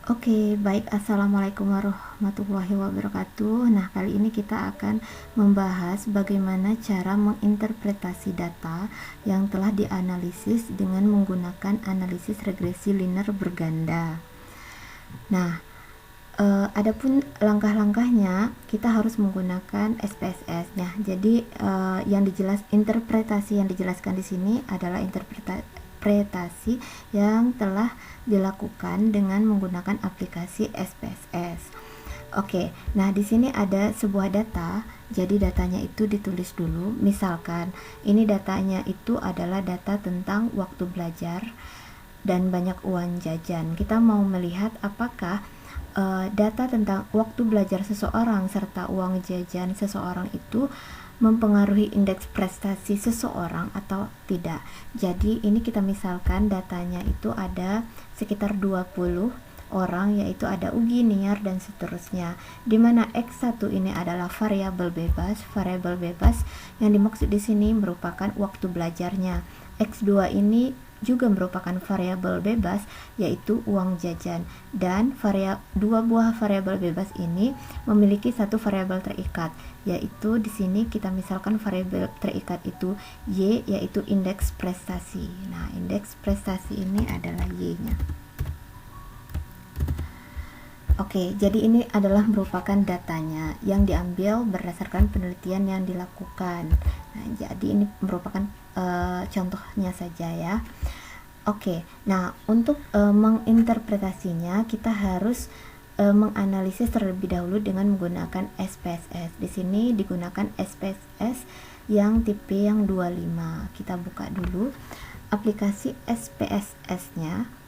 Oke, baik. Assalamualaikum warahmatullahi wabarakatuh. Nah, kali ini kita akan membahas bagaimana cara menginterpretasi data yang telah dianalisis dengan menggunakan analisis regresi linear berganda. Nah, adapun langkah-langkahnya, kita harus menggunakan SPSS. Nah, jadi interpretasi yang dijelaskan di sini adalah interpretasi yang telah dilakukan dengan menggunakan aplikasi SPSS. Oke, nah di sini ada sebuah data. Jadi datanya itu ditulis dulu. Misalkan ini datanya itu adalah data tentang waktu belajar dan banyak uang jajan. Kita mau melihat apakah data tentang waktu belajar seseorang serta uang jajan seseorang itu mempengaruhi indeks prestasi seseorang atau tidak. Jadi ini kita misalkan datanya itu ada sekitar 20 orang, yaitu ada Ugi, Niar, dan seterusnya, dimana X1 ini adalah variabel bebas. Variabel bebas yang dimaksud di sini merupakan waktu belajarnya. X2 ini juga merupakan variabel bebas, yaitu uang jajan, dan dua buah variabel bebas ini memiliki satu variabel terikat, yaitu di sini kita misalkan variabel terikat itu Y, yaitu indeks prestasi. Nah, indeks prestasi ini adalah Y-nya. Oke, jadi ini adalah merupakan datanya yang diambil berdasarkan penelitian yang dilakukan. Nah, jadi ini merupakan contohnya saja ya. Oke, nah untuk menginterpretasinya kita harus menganalisis terlebih dahulu dengan menggunakan SPSS. Di sini digunakan SPSS yang tipe yang 25. Kita buka dulu aplikasi SPSS-nya.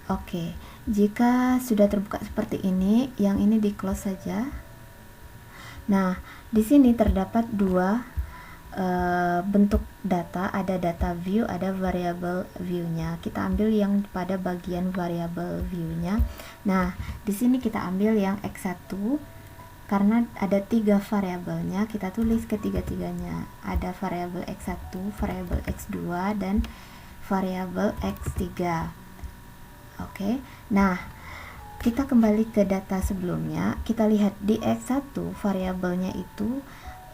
Oke, jika sudah terbuka seperti ini, yang ini di close saja. Nah, di sini terdapat dua bentuk data, ada data view, ada variable view-nya. Kita ambil yang pada bagian variable view-nya. Nah, di sini kita ambil yang X1 karena ada 3 variabelnya, kita tulis ketiga-tiganya. Ada variabel X1, variabel X2, dan variabel X3. Oke, nah kita kembali ke data sebelumnya. Kita lihat di X1 variabelnya itu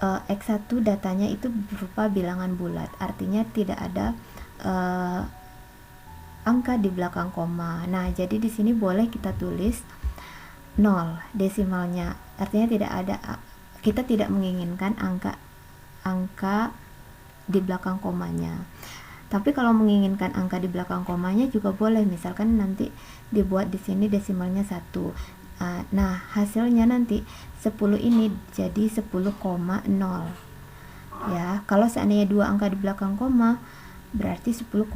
X1 datanya itu berupa bilangan bulat, artinya tidak ada angka di belakang koma. Nah, jadi di sini boleh kita tulis 0 desimalnya, artinya tidak ada, kita tidak menginginkan angka di belakang komanya. Tapi kalau menginginkan angka di belakang komanya juga boleh, misalkan nanti dibuat di sini desimalnya 1. Nah, hasilnya nanti 10 ini jadi 10,0. Ya, kalau seandainya 2 angka di belakang koma berarti 10,00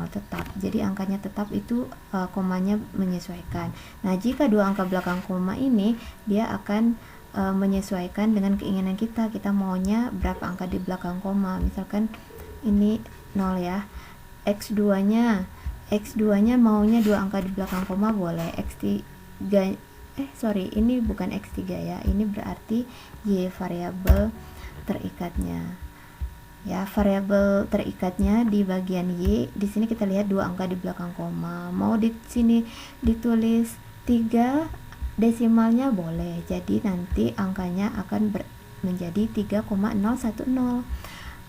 tetap. Jadi angkanya tetap itu komanya menyesuaikan. Nah, jika 2 angka belakang koma ini dia akan menyesuaikan dengan keinginan kita. Kita maunya berapa angka di belakang koma. Misalkan ini 0 ya. X2-nya maunya 2 angka di belakang koma boleh. Ini bukan X3 ya. Ini berarti Y variabel terikatnya. Ya, variabel terikatnya di bagian Y. Di sini kita lihat 2 angka di belakang koma. Mau di sini ditulis 3 desimalnya boleh. Jadi nanti angkanya akan menjadi 3,010.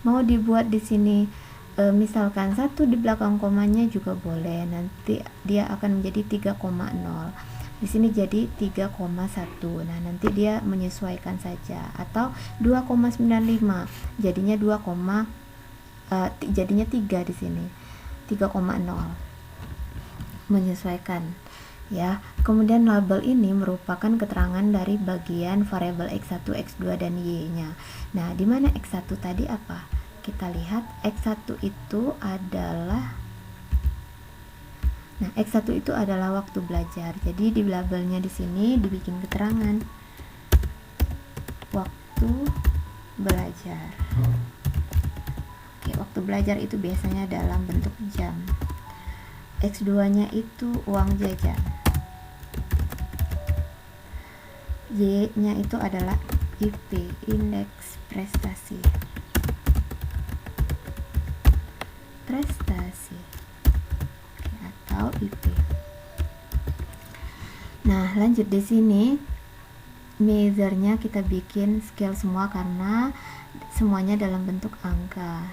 Mau dibuat di sini misalkan 1 di belakang komanya juga boleh, nanti dia akan menjadi 3,0. Di sini jadi 3,1. Nah, nanti dia menyesuaikan saja. Atau 2,95 jadinya jadinya 3 di sini. 3,0 menyesuaikan ya. Kemudian label ini merupakan keterangan dari bagian variabel X1, X2 dan Y-nya. Nah, di mana X1 tadi apa? Kita lihat X1 itu adalah waktu belajar. Jadi di labelnya di sini dibikin keterangan waktu belajar. Oke, waktu belajar itu biasanya dalam bentuk jam. X2-nya itu uang jajan. Y-nya itu adalah IP, indeks prestasi. Atau IP. Nah, lanjut di sini measure-nya kita bikin scale semua karena semuanya dalam bentuk angka.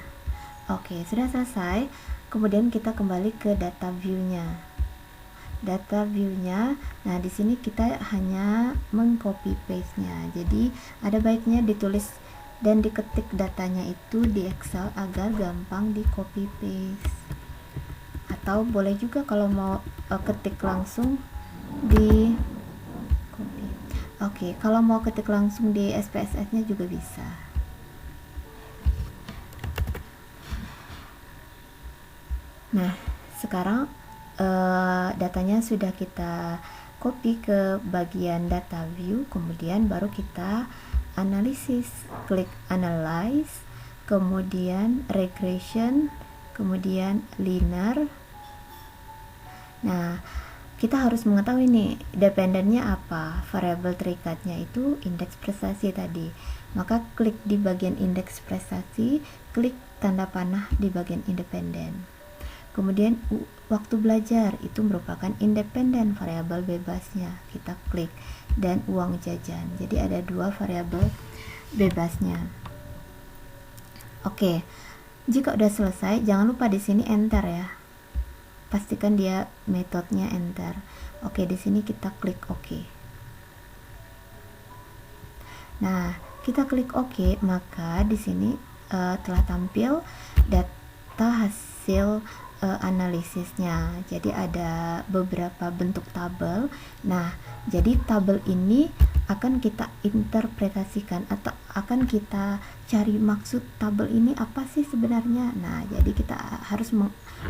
Oke, sudah selesai. Kemudian kita kembali ke data view-nya. Nah di sini kita hanya mengcopy paste-nya. Jadi ada baiknya ditulis dan diketik datanya itu di Excel agar gampang di copy paste. Atau boleh juga kalau mau ketik langsung di copy. Oke, kalau mau ketik langsung di SPSS-nya juga bisa. Nah, sekarang datanya sudah kita copy ke bagian data view, kemudian baru kita analisis. Klik analyze, kemudian regression, kemudian linear. Nah, kita harus mengetahui nih dependennya apa. Variabel terikatnya itu indeks prestasi tadi. Maka klik di bagian indeks prestasi, klik tanda panah di bagian independen. Kemudian waktu belajar itu merupakan independen variabel bebasnya. Kita klik, dan uang jajan. Jadi ada dua variabel bebasnya. Oke. Jika udah selesai, jangan lupa di sini enter ya. Pastikan dia metodenya enter. Oke, di sini kita klik OK. Nah, kita klik OK, maka di sini telah tampil data hasil analisisnya. Jadi ada beberapa bentuk tabel. Nah, jadi tabel ini akan kita interpretasikan atau akan kita cari maksud tabel ini apa sih sebenarnya. Nah, jadi kita harus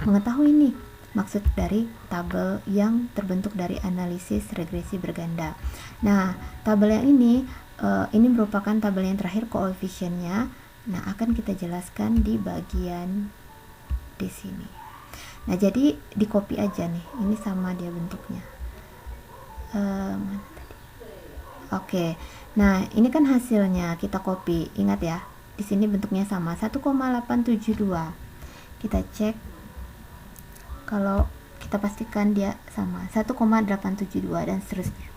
mengetahui nih maksud dari tabel yang terbentuk dari analisis regresi berganda. Nah, tabel yang ini merupakan tabel yang terakhir koefisiennya. Nah, akan kita jelaskan di bagian di sini. Nah, jadi di copy aja nih. Ini sama dia bentuknya. Oke. Nah, ini kan hasilnya kita copy. Ingat ya, di sini bentuknya sama 1,872. Kita cek. Kalau kita pastikan dia sama 1,872 dan seterusnya.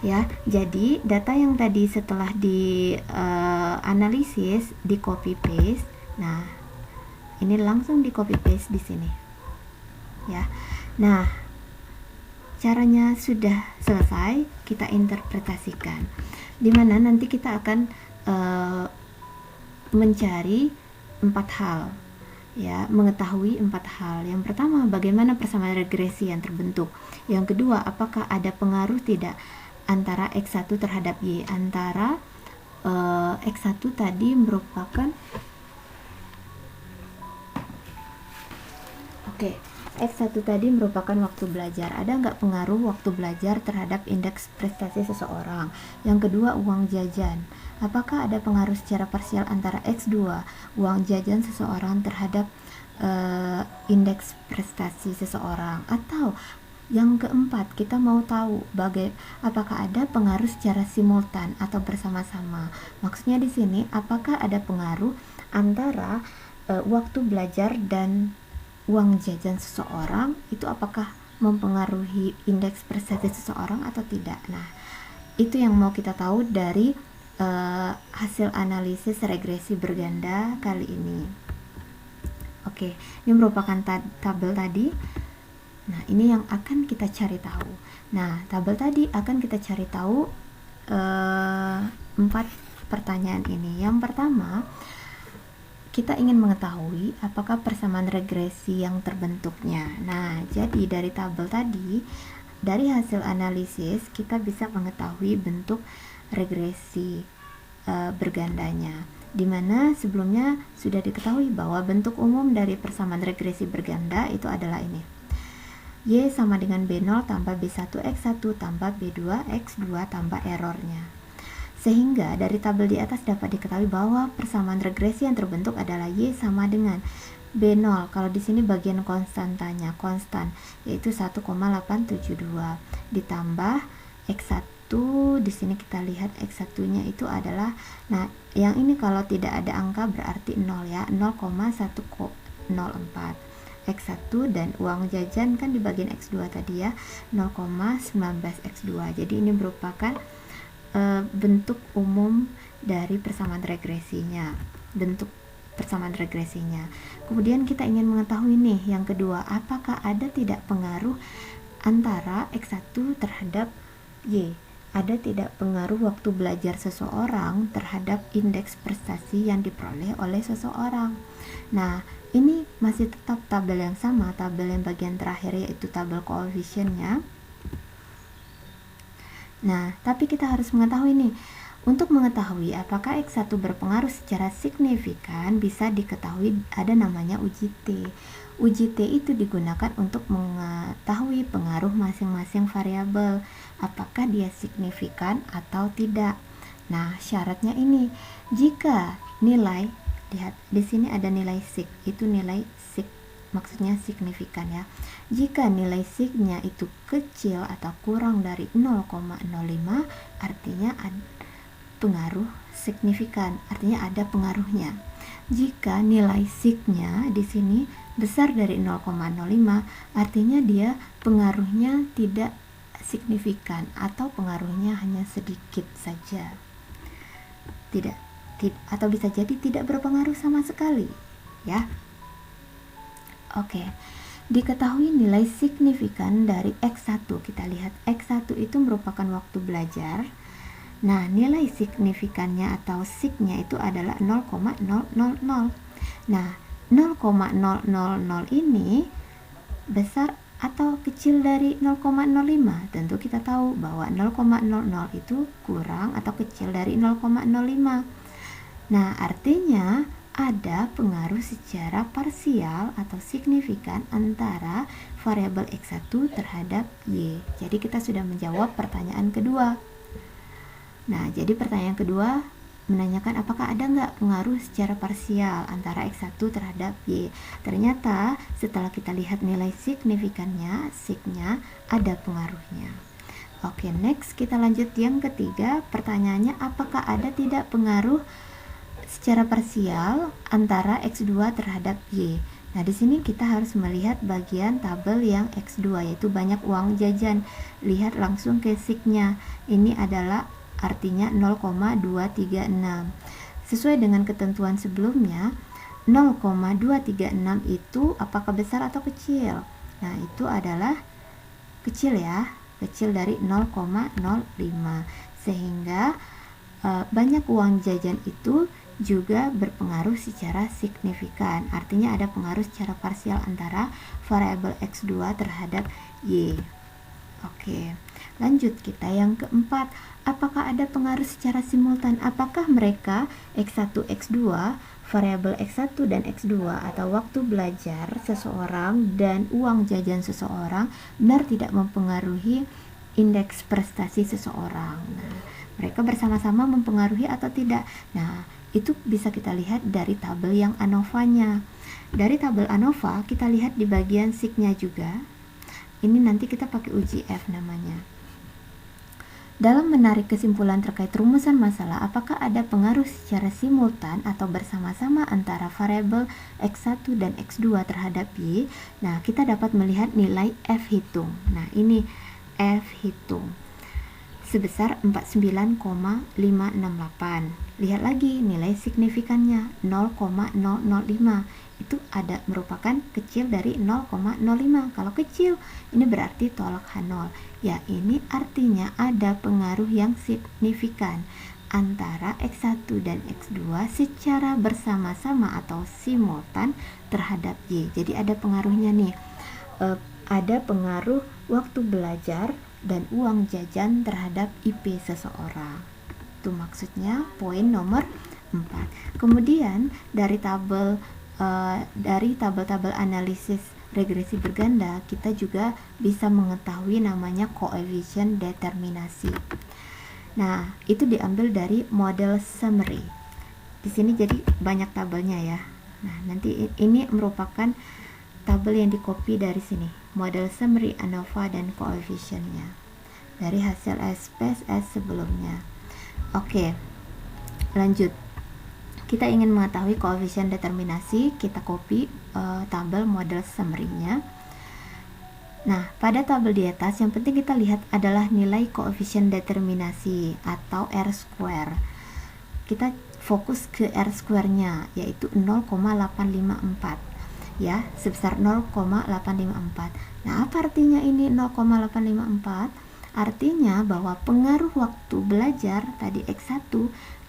Ya, jadi data yang tadi setelah di analisis di copy paste. Nah, ini langsung di copy paste di sini. Ya. Nah, caranya sudah selesai, kita interpretasikan. Dimana nanti kita akan mencari 4 hal. Ya, mengetahui 4 hal. Yang pertama, bagaimana persamaan regresi yang terbentuk. Yang kedua, apakah ada pengaruh tidak antara X1 terhadap Y. Antara X1 tadi merupakan X1 tadi merupakan waktu belajar. Ada nggak pengaruh waktu belajar terhadap indeks prestasi seseorang? Yang kedua, uang jajan. Apakah ada pengaruh secara parsial antara X2, uang jajan seseorang terhadap indeks prestasi seseorang? Atau yang keempat, kita mau tahu apakah ada pengaruh secara simultan atau bersama-sama. Maksudnya di sini, apakah ada pengaruh antara waktu belajar dan uang jajan seseorang, itu apakah mempengaruhi indeks prestasi seseorang atau tidak. Nah, itu yang mau kita tahu dari hasil analisis regresi berganda kali ini. Oke, ini merupakan tabel tadi. Nah, ini yang akan kita cari tahu. Nah, tabel tadi akan kita cari tahu 4 pertanyaan ini. Yang pertama, kita ingin mengetahui apakah persamaan regresi yang terbentuknya. Nah, jadi dari tabel tadi, dari hasil analisis kita bisa mengetahui bentuk regresi bergandanya, dimana sebelumnya sudah diketahui bahwa bentuk umum dari persamaan regresi berganda itu adalah ini. Y sama dengan B0 tambah B1X1 tambah B2X2 tambah errornya. Sehingga dari tabel di atas dapat diketahui bahwa persamaan regresi yang terbentuk adalah Y sama dengan B0. Kalau di sini bagian konstantanya konstan, yaitu 1,872 ditambah X1 X1 di sini kita lihat X1-nya itu adalah, nah yang ini kalau tidak ada angka berarti 0 ya, 0,104 X1, dan uang jajan kan di bagian X2 tadi ya, 0,19 X2. Jadi ini merupakan bentuk umum dari persamaan regresinya, bentuk persamaan regresinya. Kemudian kita ingin mengetahui nih yang kedua, apakah ada tidak pengaruh antara X1 terhadap Y? Ada tidak pengaruh waktu belajar seseorang terhadap indeks prestasi yang diperoleh oleh seseorang? Nah, ini masih tetap tabel yang sama, tabel yang bagian terakhir yaitu tabel koefisiennya. Nah, tapi kita harus mengetahui nih, untuk mengetahui apakah X1 berpengaruh secara signifikan, bisa diketahui ada namanya uji T. Uji T itu digunakan untuk mengetahui pengaruh masing-masing variabel, apakah dia signifikan atau tidak. Nah, syaratnya ini, jika nilai, lihat di sini ada nilai sig, itu nilai sig, maksudnya signifikan ya. Jika nilai signya itu kecil atau kurang dari 0,05, artinya pengaruh signifikan, artinya ada pengaruhnya. Jika nilai signya di sini besar dari 0,05, artinya dia pengaruhnya tidak signifikan atau pengaruhnya hanya sedikit saja. Atau bisa jadi tidak berpengaruh sama sekali, ya. Oke. Diketahui nilai signifikan dari X1. Kita lihat X1 itu merupakan waktu belajar. Nah, nilai signifikannya atau signya itu adalah 0,000. Nah, 0,000 ini besar atau kecil dari 0,05? Tentu kita tahu bahwa 0,00 itu kurang atau kecil dari 0,05. Nah, artinya ada pengaruh secara parsial atau signifikan antara variabel X1 terhadap Y. Jadi kita sudah menjawab pertanyaan kedua. Nah, jadi pertanyaan kedua menanyakan apakah ada nggak pengaruh secara parsial antara X1 terhadap Y. Ternyata setelah kita lihat nilai signifikannya, signya ada pengaruhnya. Oke, next kita lanjut yang ketiga. Pertanyaannya, apakah ada tidak pengaruh secara parsial antara X2 terhadap Y? Nah, di sini kita harus melihat bagian tabel yang X2, yaitu banyak uang jajan. Lihat langsung ke signya. Ini adalah artinya 0,236. Sesuai dengan ketentuan sebelumnya, 0,236 itu apakah besar atau kecil? Nah, itu adalah kecil ya, kecil dari 0,05. Sehingga banyak uang jajan itu juga berpengaruh secara signifikan. Artinya ada pengaruh secara parsial antara variabel X2 terhadap Y. Oke, lanjut kita yang keempat. Apakah ada pengaruh secara simultan? Apakah mereka X1, X2, variabel X1 dan X2 atau waktu belajar seseorang dan uang jajan seseorang benar tidak mempengaruhi indeks prestasi seseorang? Nah, mereka bersama-sama mempengaruhi atau tidak? Nah, itu bisa kita lihat dari tabel yang ANOVA-nya. Dari tabel ANOVA kita lihat di bagian signya juga. Ini nanti kita pakai uji F namanya. Dalam menarik kesimpulan terkait rumusan masalah, apakah ada pengaruh secara simultan atau bersama-sama antara variabel X1 dan X2 terhadap Y? Nah, kita dapat melihat nilai F hitung. Nah, ini F hitung sebesar 49,568. Lihat lagi nilai signifikannya 0,005. Itu ada merupakan kecil dari 0,05. Kalau kecil, ini berarti tolak H0. Ya, ini artinya ada pengaruh yang signifikan antara X1 dan X2 secara bersama-sama atau simultan terhadap Y. Jadi ada pengaruhnya nih. Ada pengaruh waktu belajar dan uang jajan terhadap IP seseorang. Itu maksudnya poin nomor 4. Kemudian dari tabel-tabel analisis regresi berganda, kita juga bisa mengetahui namanya koefisien determinasi. Nah, itu diambil dari model summary. Di sini jadi banyak tabelnya ya. Nah, nanti ini merupakan tabel yang dikopi dari sini, model summary ANOVA dan koefisiennya. dari hasil SPSS sebelumnya. Oke, lanjut. Kita ingin mengetahui koefisien determinasi, kita copy tabel model summary-nya. Nah, pada tabel di atas yang penting kita lihat adalah nilai koefisien determinasi atau R-square. Kita fokus ke R-square-nya, yaitu 0,854 ya, sebesar 0,854. Nah, apa artinya ini 0,854? Artinya bahwa pengaruh waktu belajar tadi X1,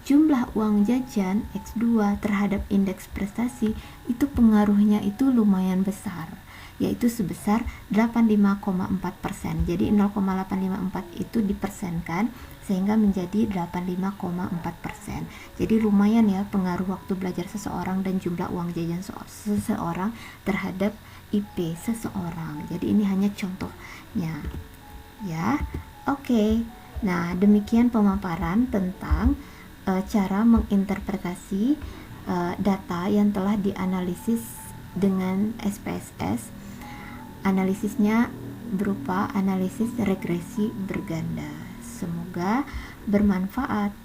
jumlah uang jajan X2 terhadap indeks prestasi itu pengaruhnya itu lumayan besar, yaitu sebesar 85,4%. Jadi 0,854 itu dipersenkan sehingga menjadi 85,4%. Jadi lumayan ya pengaruh waktu belajar seseorang dan jumlah uang jajan seseorang terhadap IP seseorang. Jadi ini hanya contohnya ya. Oke. Nah, demikian pemaparan tentang cara menginterpretasi data yang telah dianalisis dengan SPSS. Analisisnya berupa analisis regresi berganda. Semoga bermanfaat.